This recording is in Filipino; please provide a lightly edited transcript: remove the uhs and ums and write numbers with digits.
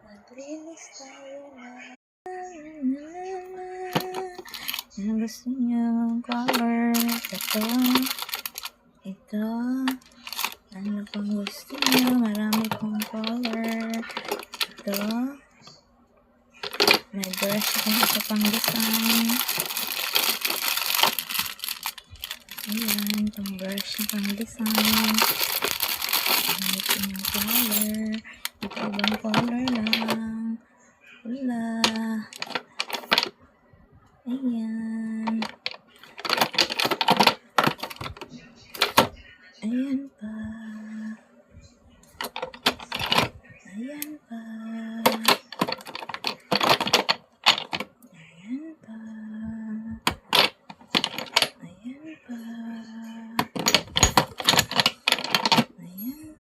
Maglinis tayo na. Ano gusto niyo? Color. Ito. Ano pang gusto niyo? Marami pong color. Ito. May brush kung isa pang design. Ayan, pang brush na pang design. Ito yung color. Ito ibang color